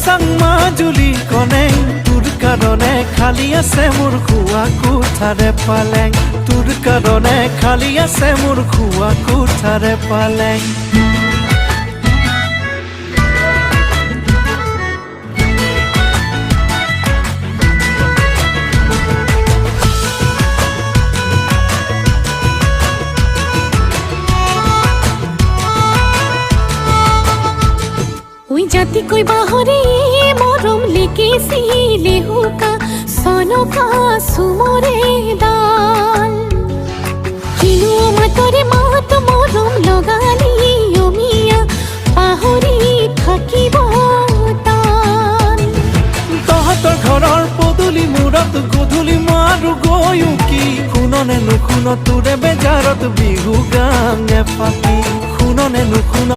চাং মাজুলী কনেং তোৰ কাৰণে খালী আছে মোৰ খোৱা কোঠাৰে পালেং তোৰ কাৰণে খালী আছে মোৰ খোৱা কোঠাৰে পালেং जाति कोई बाहरी मोरम लेके सीले हुका सोनो का सुमोरे दाल किनु मतरे मात मोरम लगाली ओमिया बाहरी থাকিব তান তহঁতৰ ঘৰৰ পদূলি মূৰত গধূলি মাৰো গয়ো কি শুননে নুশুন তোৰে বেজাৰত বিহু গান নেপাতি শুননে নুশুন